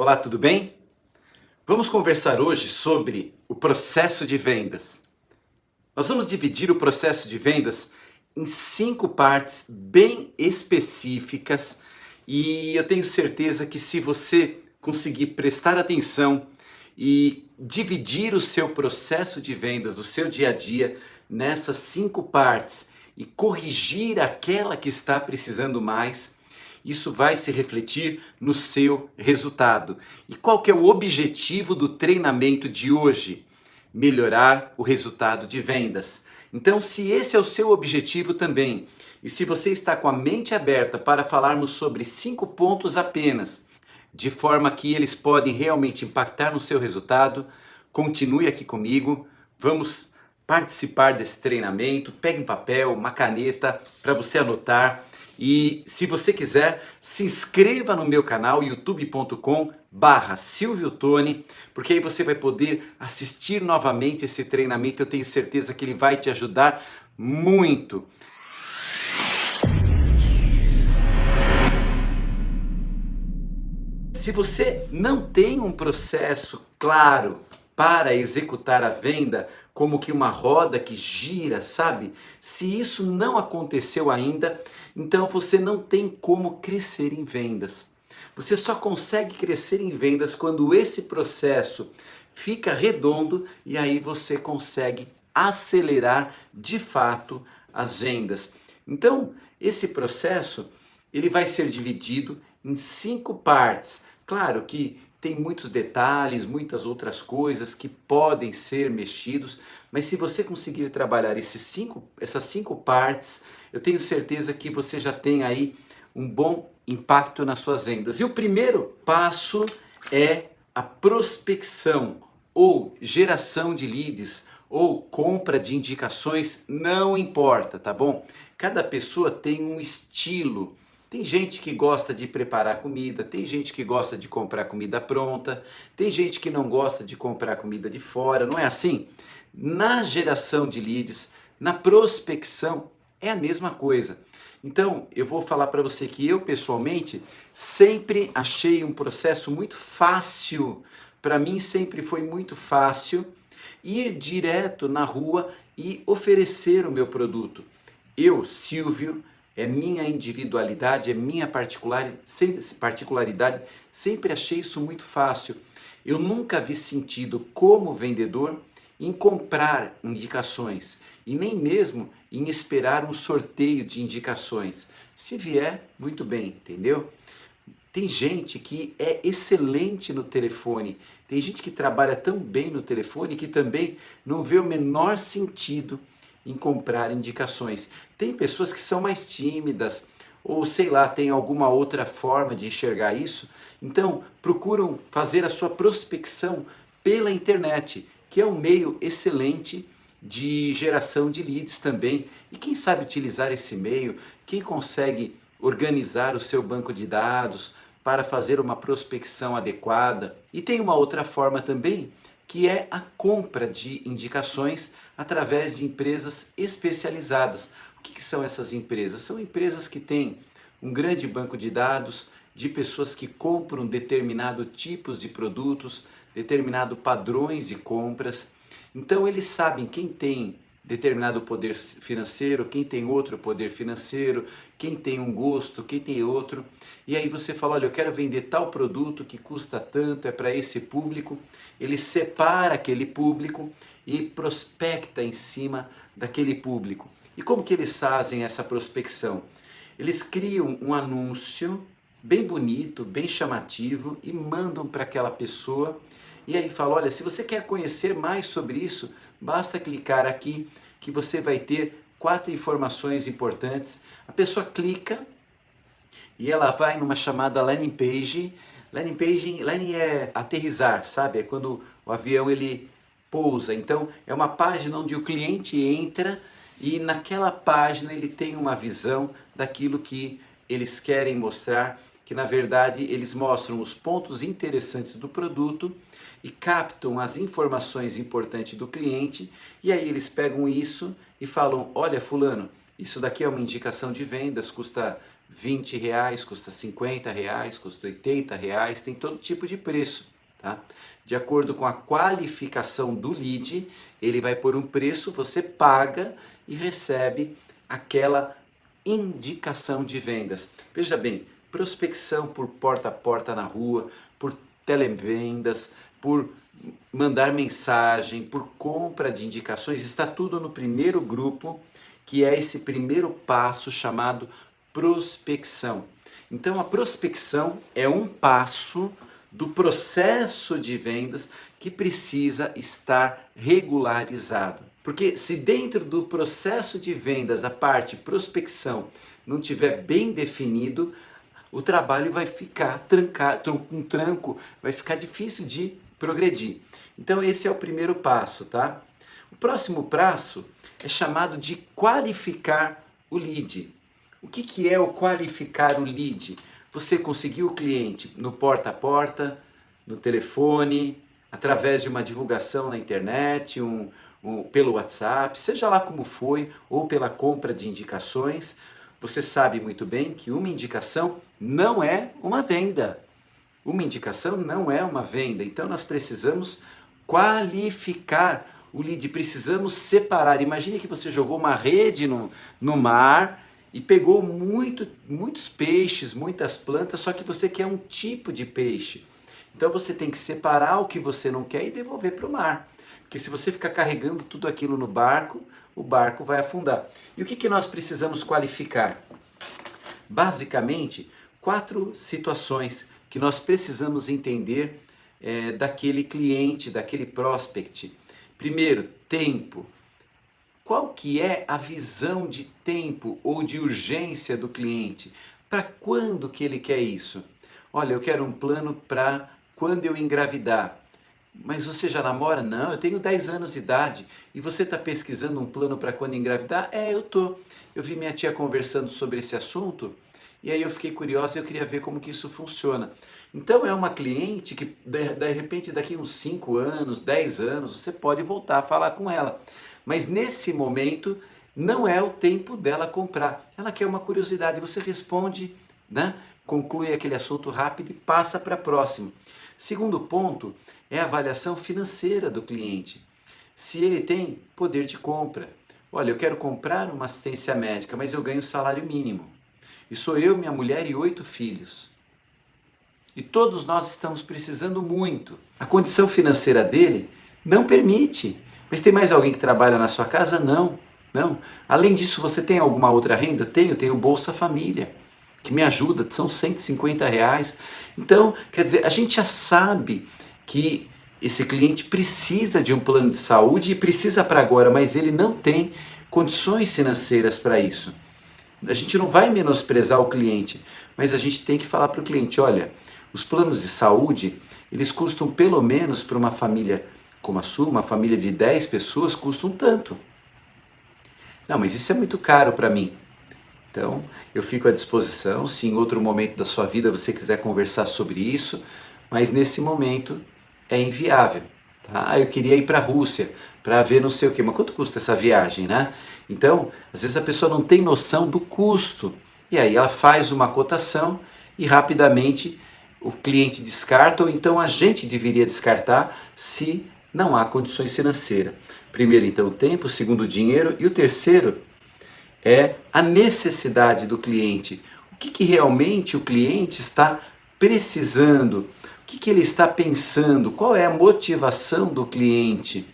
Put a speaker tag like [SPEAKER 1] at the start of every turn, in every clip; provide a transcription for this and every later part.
[SPEAKER 1] Olá, tudo bem? Vamos conversar hoje sobre o processo de vendas. Nós vamos dividir o processo de vendas em 5 partes bem específicas e eu tenho certeza que se você conseguir prestar atenção e dividir o seu processo de vendas do seu dia a dia nessas 5 partes e corrigir aquela que está precisando mais, isso vai se refletir no seu resultado. E qual que é o objetivo do treinamento de hoje? Melhorar o resultado de vendas. Então, se esse é o seu objetivo também, e se você está com a mente aberta para falarmos sobre 5 pontos apenas, de forma que eles podem realmente impactar no seu resultado, continue aqui comigo, vamos participar desse treinamento, pegue um papel, uma caneta para você anotar. E se você quiser, se inscreva no meu canal youtube.com/SilvioTony, porque aí você vai poder assistir novamente esse treinamento. Eu tenho certeza que ele vai te ajudar muito. Se você não tem um processo claro para executar a venda, como que uma roda que gira, sabe? Se isso não aconteceu ainda, então você não tem como crescer em vendas. Você só consegue crescer em vendas quando esse processo fica redondo e aí você consegue acelerar de fato as vendas. Então, esse processo ele vai ser dividido em 5 partes. Claro que tem muitos detalhes, muitas outras coisas que podem ser mexidos, mas se você conseguir trabalhar essas cinco partes, eu tenho certeza que você já tem aí um bom impacto nas suas vendas. E o primeiro passo é a prospecção ou geração de leads ou compra de indicações, não importa, tá bom? Cada pessoa tem um estilo. Tem gente que gosta de preparar comida, tem gente que gosta de comprar comida pronta, tem gente que não gosta de comprar comida de fora, não é assim? Na geração de leads, na prospecção, é a mesma coisa. Então, eu vou falar para você que eu, pessoalmente, sempre achei um processo muito fácil. Para mim, sempre foi muito fácil ir direto na rua e oferecer o meu produto. Eu, Silvio, é minha individualidade, é minha particularidade, sempre achei isso muito fácil. Eu nunca vi sentido como vendedor em comprar indicações e nem mesmo em esperar um sorteio de indicações. Se vier, muito bem, entendeu? Tem gente que é excelente no telefone, tem gente que trabalha tão bem no telefone que também não vê o menor sentido em comprar indicações. Tem pessoas que são mais tímidas, ou sei lá, tem alguma outra forma de enxergar isso, então procuram fazer a sua prospecção pela internet, que é um meio excelente de geração de leads também. E quem sabe utilizar esse meio, quem consegue organizar o seu banco de dados para fazer uma prospecção adequada. E tem uma outra forma também, que é a compra de indicações através de empresas especializadas. O que são essas empresas? São empresas que têm um grande banco de dados de pessoas que compram determinado tipos de produtos, determinado padrões de compras. Então eles sabem quem tem determinado poder financeiro, quem tem outro poder financeiro, quem tem um gosto, quem tem outro. E aí você fala, olha, eu quero vender tal produto que custa tanto, é para esse público. Ele separa aquele público e prospecta em cima daquele público. E como que eles fazem essa prospecção? Eles criam um anúncio bem bonito, bem chamativo e mandam para aquela pessoa. E aí fala, olha, se você quer conhecer mais sobre isso, basta clicar aqui que você vai ter 4 informações importantes. A pessoa clica e ela vai numa chamada landing page. Landing é aterrissar, sabe? É quando o avião ele pousa. Então é uma página onde o cliente entra e naquela página ele tem uma visão daquilo que eles querem mostrar, que na verdade eles mostram os pontos interessantes do produto e captam as informações importantes do cliente, e aí eles pegam isso e falam, olha fulano, isso daqui é uma indicação de vendas, custa R$ 20, custa R$ 50, custa R$ 80, tem todo tipo de preço, tá? De acordo com a qualificação do lead, ele vai por um preço, você paga e recebe aquela indicação de vendas. Veja bem, prospecção por porta a porta na rua, por televendas, por mandar mensagem, por compra de indicações, está tudo no primeiro grupo, que é esse primeiro passo chamado prospecção. Então a prospecção é um passo do processo de vendas que precisa estar regularizado. Porque se dentro do processo de vendas a parte prospecção não tiver bem definido, o trabalho vai ficar trancado, um tranco, vai ficar difícil de progredir. Então esse é o primeiro passo, tá? O próximo passo é chamado de qualificar o lead. O que é o qualificar o lead? Você conseguiu o cliente no porta a porta, no telefone, através de uma divulgação na internet, pelo WhatsApp, seja lá como foi, ou pela compra de indicações. Você sabe muito bem que uma indicação não é uma venda. Uma indicação não é uma venda. Então nós precisamos qualificar o lead, precisamos separar. Imagine que você jogou uma rede no mar e pegou muitos peixes, muitas plantas, só que você quer um tipo de peixe. Então você tem que separar o que você não quer e devolver para o mar. Porque se você ficar carregando tudo aquilo no barco, o barco vai afundar. E o que nós precisamos qualificar? Basicamente, 4 situações que nós precisamos entender daquele cliente, daquele prospect. Primeiro, tempo. Qual que é a visão de tempo ou de urgência do cliente? Para quando que ele quer isso? Olha, eu quero um plano para quando eu engravidar. Mas você já namora? Não, eu tenho 10 anos de idade. E você está pesquisando um plano para quando engravidar? Eu tô. Eu vi minha tia conversando sobre esse assunto e aí eu fiquei curiosa e eu queria ver como que isso funciona. Então é uma cliente que de repente daqui uns 5 anos, 10 anos, você pode voltar a falar com ela. Mas nesse momento não é o tempo dela comprar. Ela quer uma curiosidade, você responde, né? Conclui aquele assunto rápido e passa para a próxima. Segundo ponto é a avaliação financeira do cliente. Se ele tem poder de compra. Olha, eu quero comprar uma assistência médica, mas eu ganho salário mínimo. E sou eu, minha mulher e 8 filhos. E todos nós estamos precisando muito. A condição financeira dele não permite. Mas tem mais alguém que trabalha na sua casa? Não, não. Além disso, você tem alguma outra renda? Tenho Bolsa Família, que me ajuda, são R$ 150. Então, quer dizer, a gente já sabe que esse cliente precisa de um plano de saúde e precisa para agora, mas ele não tem condições financeiras para isso. A gente não vai menosprezar o cliente, mas a gente tem que falar para o cliente, olha, os planos de saúde, eles custam pelo menos para uma família como a sua, uma família de 10 pessoas, custam tanto. Não, mas isso é muito caro para mim. Então, eu fico à disposição, se em outro momento da sua vida você quiser conversar sobre isso, mas nesse momento é inviável. Tá? Eu queria ir para a Rússia para ver não sei o quê, mas quanto custa essa viagem, né? Então, às vezes a pessoa não tem noção do custo, e aí ela faz uma cotação e rapidamente o cliente descarta, ou então a gente deveria descartar se não há condições financeiras. Primeiro, então, o tempo, segundo, o dinheiro, e o terceiro é a necessidade do cliente. O que realmente o cliente está precisando? O que ele está pensando? Qual é a motivação do cliente?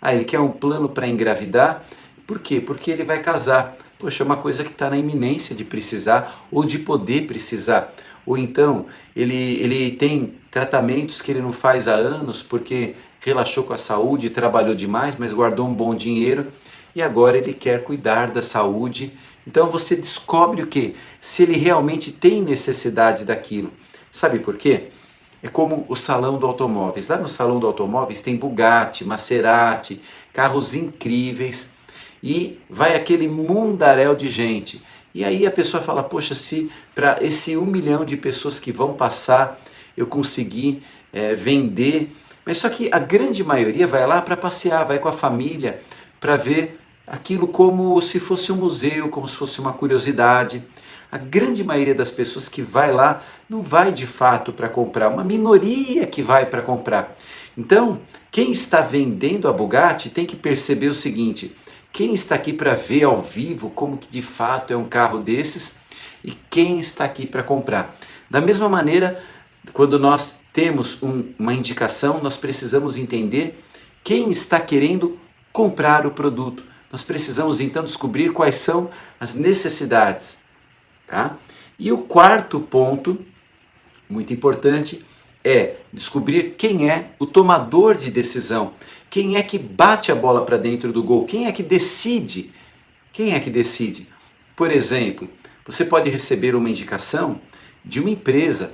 [SPEAKER 1] Ele quer um plano para engravidar. Por quê? Porque ele vai casar. Poxa, é uma coisa que está na iminência de precisar ou de poder precisar. Ou então, ele tem tratamentos que ele não faz há anos porque relaxou com a saúde, trabalhou demais, mas guardou um bom dinheiro e agora ele quer cuidar da saúde. Então você descobre o quê? Se ele realmente tem necessidade daquilo. Sabe por quê? É como o salão do automóveis. Lá no salão do automóveis tem Bugatti, Maserati, carros incríveis e vai aquele mundaréu de gente. E aí a pessoa fala, poxa, se para esse 1 milhão de pessoas que vão passar eu conseguir vender. Mas só que a grande maioria vai lá para passear, vai com a família, para ver aquilo como se fosse um museu, como se fosse uma curiosidade. A grande maioria das pessoas que vai lá não vai de fato para comprar, uma minoria que vai para comprar. Então, quem está vendendo a Bugatti tem que perceber o seguinte: quem está aqui para ver ao vivo como que de fato é um carro desses e quem está aqui para comprar. Da mesma maneira, quando nós temos uma indicação, nós precisamos entender quem está querendo comprar o produto. Nós precisamos então descobrir quais são as necessidades. Tá? E o quarto ponto, muito importante, é descobrir quem é o tomador de decisão. Quem é que bate a bola para dentro do gol? Quem é que decide? Quem é que decide? Por exemplo, você pode receber uma indicação de uma empresa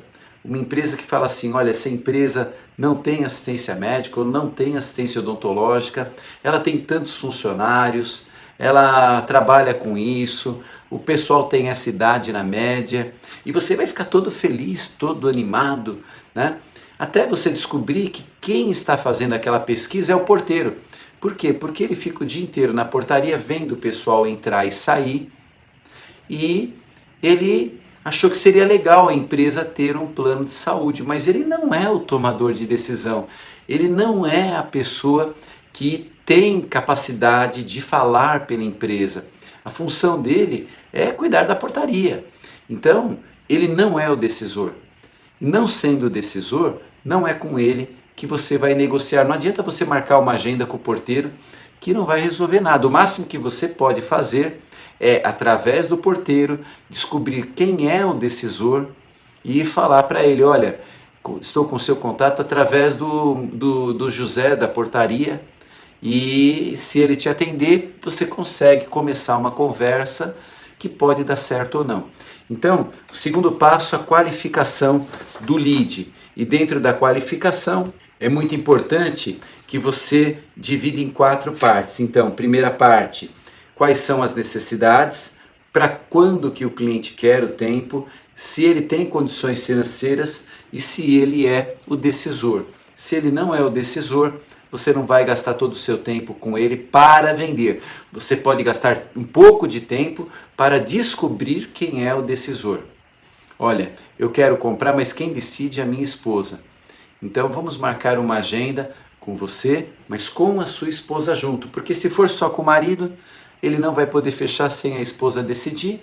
[SPEAKER 1] que fala assim: olha, essa empresa não tem assistência médica ou não tem assistência odontológica, ela tem tantos funcionários, ela trabalha com isso, o pessoal tem essa idade na média, e você vai ficar todo feliz, todo animado, né? Até você descobrir que quem está fazendo aquela pesquisa é o porteiro. Por quê? Porque ele fica o dia inteiro na portaria vendo o pessoal entrar e sair, e ele achou que seria legal a empresa ter um plano de saúde, mas ele não é o tomador de decisão, ele não é a pessoa que tem capacidade de falar pela empresa. A função dele é cuidar da portaria. Então, ele não é o decisor. E não sendo o decisor, não é com ele que você vai negociar. Não adianta você marcar uma agenda com o porteiro que não vai resolver nada. O máximo que você pode fazer é, através do porteiro, descobrir quem é o decisor e falar para ele: olha, estou com o seu contato através do José da portaria, e se ele te atender, você consegue começar uma conversa que pode dar certo ou não. Então, o segundo passo, a qualificação do lead. E dentro da qualificação, é muito importante que você divida em 4 partes. Então, primeira parte: quais são as necessidades, para quando que o cliente quer o tempo, se ele tem condições financeiras e se ele é o decisor. Se ele não é o decisor, você não vai gastar todo o seu tempo com ele para vender. Você pode gastar um pouco de tempo para descobrir quem é o decisor. Olha, eu quero comprar, mas quem decide é a minha esposa. Então vamos marcar uma agenda com você, mas com a sua esposa junto. Porque se for só com o marido, ele não vai poder fechar sem a esposa decidir.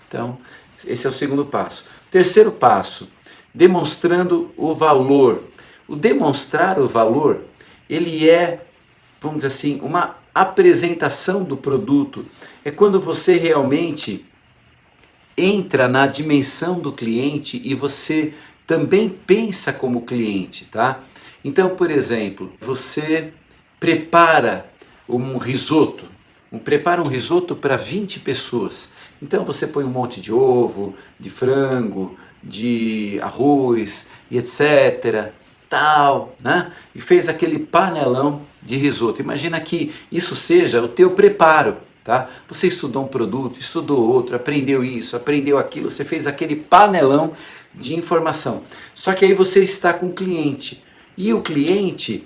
[SPEAKER 1] Então, esse é o segundo passo. Terceiro passo, demonstrando o valor. O demonstrar o valor, ele é, vamos dizer assim, uma apresentação do produto. É quando você realmente entra na dimensão do cliente e você também pensa como cliente, tá? Então, por exemplo, você prepara um risoto. Prepara um risoto para 20 pessoas. Então você põe um monte de ovo, de frango, de arroz e etc. Tal, né? E fez aquele panelão de risoto. Imagina que isso seja o teu preparo, tá? Você estudou um produto, estudou outro, aprendeu isso, aprendeu aquilo, você fez aquele panelão de informação. Só que aí você está com o cliente e o cliente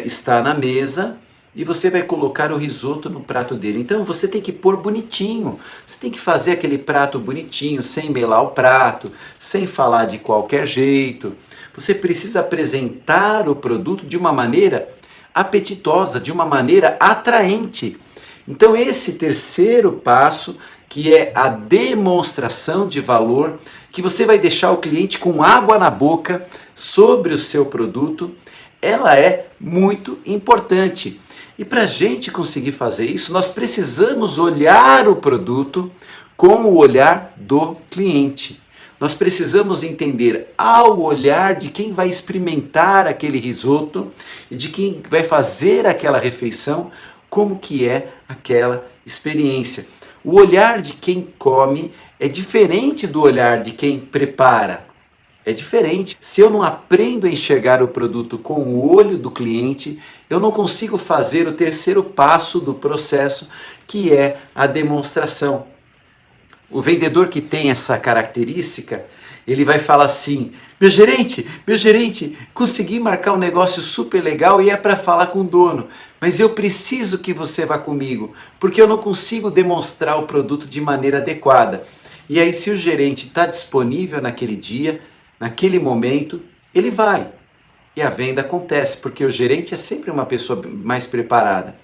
[SPEAKER 1] está na mesa e você vai colocar o risoto no prato dele. Então você tem que pôr bonitinho, você tem que fazer aquele prato bonitinho, sem melar o prato, sem falar de qualquer jeito. Você precisa apresentar o produto de uma maneira apetitosa, de uma maneira atraente. Então esse terceiro passo, que é a demonstração de valor, que você vai deixar o cliente com água na boca sobre o seu produto, ela é muito importante. E para a gente conseguir fazer isso, nós precisamos olhar o produto com o olhar do cliente. Nós precisamos entender, ao olhar de quem vai experimentar aquele risoto e de quem vai fazer aquela refeição, como que é aquela experiência. O olhar de quem come é diferente do olhar de quem prepara. É diferente. Se eu não aprendo a enxergar o produto com o olho do cliente, eu não consigo fazer o terceiro passo do processo, que é a demonstração. O vendedor que tem essa característica, ele vai falar assim: meu gerente, consegui marcar um negócio super legal e é para falar com o dono, mas eu preciso que você vá comigo, porque eu não consigo demonstrar o produto de maneira adequada. E aí, se o gerente está disponível naquele dia, naquele momento, ele vai. E a venda acontece, porque o gerente é sempre uma pessoa mais preparada.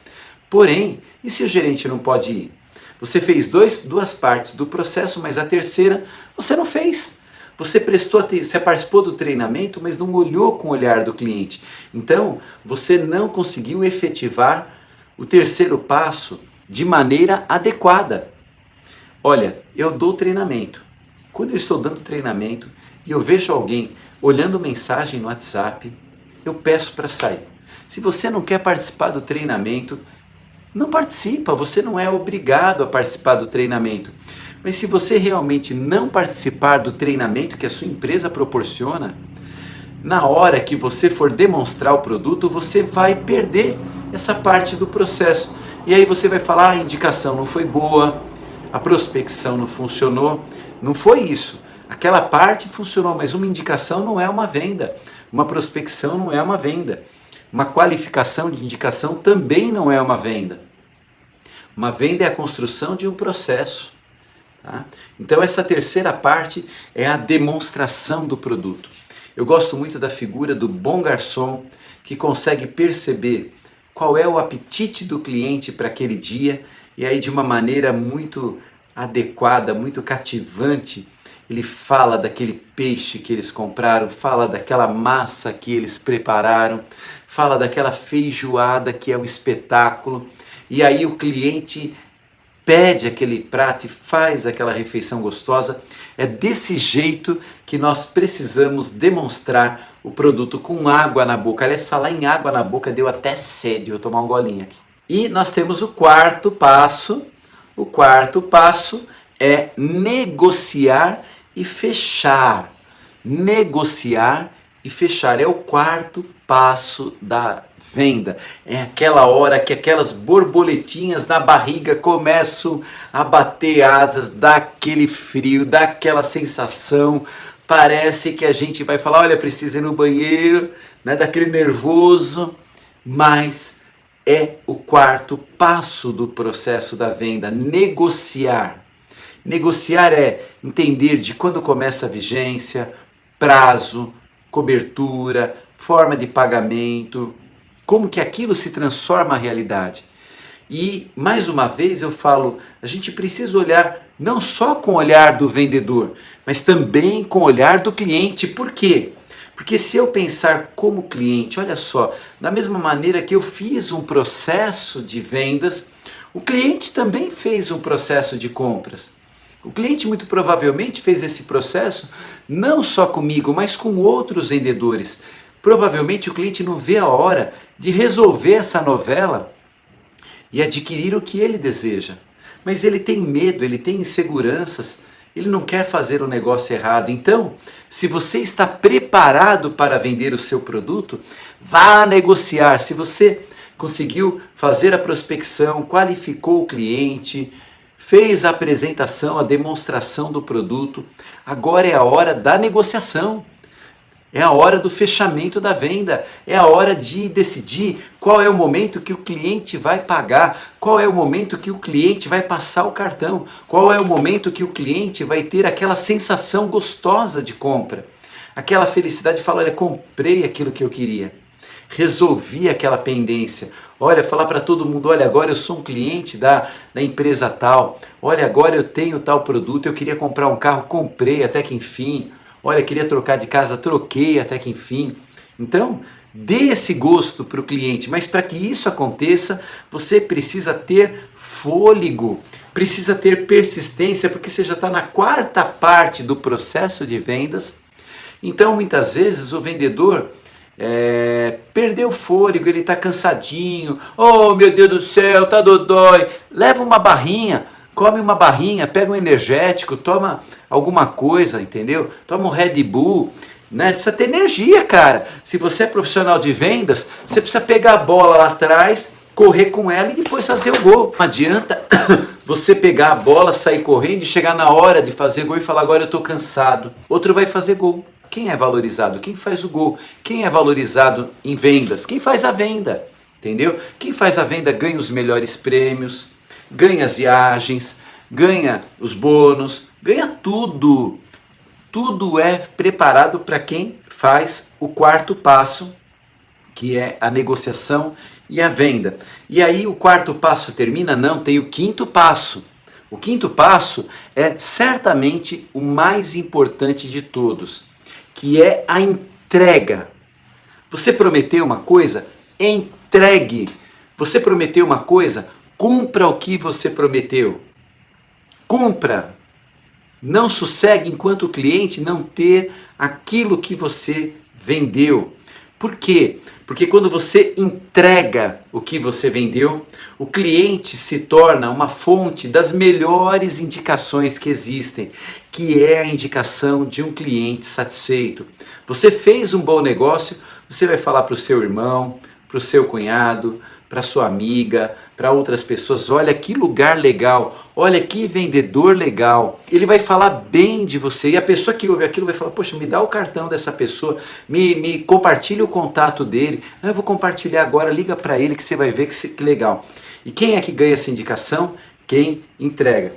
[SPEAKER 1] Porém, e se o gerente não pode ir? Você fez duas partes do processo, mas a terceira você não fez. Você participou do treinamento, mas não olhou com o olhar do cliente. Então, você não conseguiu efetivar o terceiro passo de maneira adequada. Olha, eu dou treinamento. Quando eu estou dando treinamento e eu vejo alguém olhando mensagem no WhatsApp, eu peço para sair. Se você não quer participar do treinamento, não participa, você não é obrigado a participar do treinamento. Mas se você realmente não participar do treinamento que a sua empresa proporciona, na hora que você for demonstrar o produto, você vai perder essa parte do processo. E aí você vai falar, a indicação não foi boa, a prospecção não funcionou. Não foi isso. Aquela parte funcionou, mas uma indicação não é uma venda. Uma prospecção não é uma venda. Uma qualificação de indicação também não é uma venda. Uma venda é a construção de um processo. Tá? Então essa terceira parte é a demonstração do produto. Eu gosto muito da figura do bom garçom que consegue perceber qual é o apetite do cliente para aquele dia e aí de uma maneira muito adequada, muito cativante, ele fala daquele peixe que eles compraram, fala daquela massa que eles prepararam, fala daquela feijoada que é o espetáculo, e aí o cliente pede aquele prato e faz aquela refeição gostosa. É desse jeito que nós precisamos demonstrar o produto com água na boca. Aliás, falar em água na boca deu até sede, vou tomar um golinho aqui. E nós temos o quarto passo. O quarto passo é negociar e fechar. Negociar e fechar é o quarto passo da venda. É aquela hora que aquelas borboletinhas na barriga começam a bater asas, dá aquele frio, dá aquela sensação. Parece que a gente vai falar, olha, precisa ir no banheiro, né? Daquele nervoso, mas é o quarto passo do processo da venda, negociar. Negociar é entender de quando começa a vigência, prazo, cobertura, forma de pagamento, como que aquilo se transforma a realidade. E, mais uma vez, eu falo, a gente precisa olhar não só com o olhar do vendedor, mas também com o olhar do cliente. Por quê? Porque se eu pensar como cliente, olha só, da mesma maneira que eu fiz um processo de vendas, o cliente também fez um processo de compras. O cliente muito provavelmente fez esse processo não só comigo, mas com outros vendedores. Provavelmente o cliente não vê a hora de resolver essa novela e adquirir o que ele deseja. Mas ele tem medo, ele tem inseguranças, ele não quer fazer o negócio errado. Então, se você está preparado para vender o seu produto, vá negociar. Se você conseguiu fazer a prospecção, qualificou o cliente, fez a apresentação, a demonstração do produto, agora é a hora da negociação. É a hora do fechamento da venda, é a hora de decidir qual é o momento que o cliente vai pagar, qual é o momento que o cliente vai passar o cartão, qual é o momento que o cliente vai ter aquela sensação gostosa de compra, aquela felicidade de falar, olha, comprei aquilo que eu queria, resolvi aquela pendência, olha, falar para todo mundo, olha, agora eu sou um cliente da empresa tal, olha, agora eu tenho tal produto, eu queria comprar um carro, comprei até que enfim. Olha, queria trocar de casa, troquei até que enfim. Então, dê esse gosto para o cliente, mas para que isso aconteça, você precisa ter fôlego, precisa ter persistência, porque você já está na quarta parte do processo de vendas. Então, muitas vezes, o vendedor perdeu o fôlego, ele está cansadinho. Oh, meu Deus do céu, tá dodói. Leva uma barrinha. Come uma barrinha, pega um energético, toma alguma coisa, entendeu? Toma um Red Bull, né? Precisa ter energia, cara. Se você é profissional de vendas, você precisa pegar a bola lá atrás, correr com ela e depois fazer o gol. Não adianta você pegar a bola, sair correndo e chegar na hora de fazer gol e falar, agora eu estou cansado. Outro vai fazer gol. Quem é valorizado? Quem faz o gol? Quem é valorizado em vendas? Quem faz a venda, entendeu? Quem faz a venda ganha os melhores prêmios, ganha as viagens, ganha os bônus, ganha tudo. Tudo é preparado para quem faz o quarto passo, que é a negociação e a venda. E aí o quarto passo termina? Não, tem o quinto passo. O quinto passo é certamente o mais importante de todos, que é a entrega. Você prometeu uma coisa? Entregue. Você prometeu uma coisa? Cumpra o que você prometeu. Cumpra. Não sossegue enquanto o cliente não ter aquilo que você vendeu. Por quê? Porque quando você entrega o que você vendeu, o cliente se torna uma fonte das melhores indicações que existem, que é a indicação de um cliente satisfeito. Você fez um bom negócio, você vai falar para o seu irmão, para o seu cunhado, para sua amiga, para outras pessoas, olha que lugar legal, olha que vendedor legal. Ele vai falar bem de você e a pessoa que ouve aquilo vai falar, poxa, me dá o cartão dessa pessoa, me compartilha o contato dele. Eu vou compartilhar agora, liga para ele que você vai ver que legal. E quem é que ganha essa indicação? Quem entrega.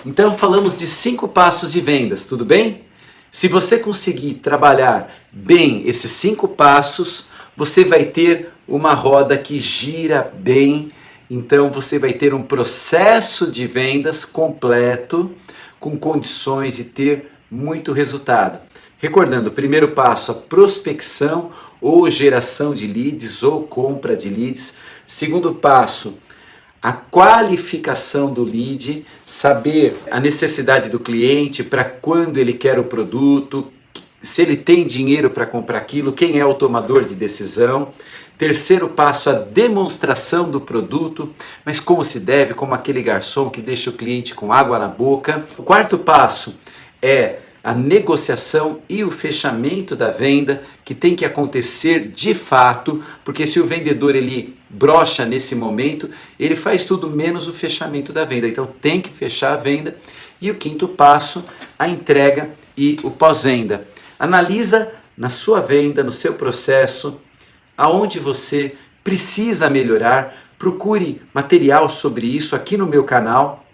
[SPEAKER 1] Então falamos de 5 passos de vendas, tudo bem? Se você conseguir trabalhar bem esses 5 passos, você vai ter uma roda que gira bem, então você vai ter um processo de vendas completo, com condições de ter muito resultado. Recordando, o primeiro passo, a prospecção ou geração de leads ou compra de leads. Segundo passo, a qualificação do lead, saber a necessidade do cliente, para quando ele quer o produto, se ele tem dinheiro para comprar aquilo, quem é o tomador de decisão. Terceiro passo, a demonstração do produto, mas como se deve, como aquele garçom que deixa o cliente com água na boca. O quarto passo é a negociação e o fechamento da venda, que tem que acontecer de fato, porque se o vendedor ele brocha nesse momento, ele faz tudo menos o fechamento da venda. Então tem que fechar a venda. E o quinto passo, a entrega e o pós-venda. Analisa na sua venda, no seu processo, aonde você precisa melhorar. Procure material sobre isso aqui no meu canal.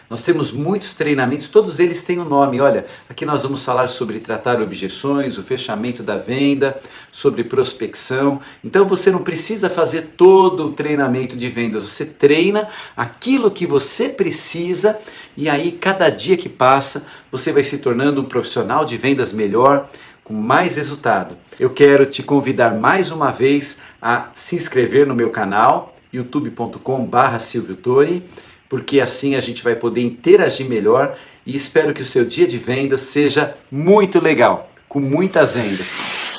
[SPEAKER 1] Nós temos muitos treinamentos, todos eles têm um nome. Olha, aqui nós vamos falar sobre tratar objeções, o fechamento da venda, sobre prospecção. Então você não precisa fazer todo um treinamento de vendas, você treina aquilo que você precisa e aí cada dia que passa você vai se tornando um profissional de vendas melhor, com mais resultado. Eu quero te convidar mais uma vez a se inscrever no meu canal, youtube.com/silviotoni, porque assim a gente vai poder interagir melhor e espero que o seu dia de vendas seja muito legal, com muitas vendas.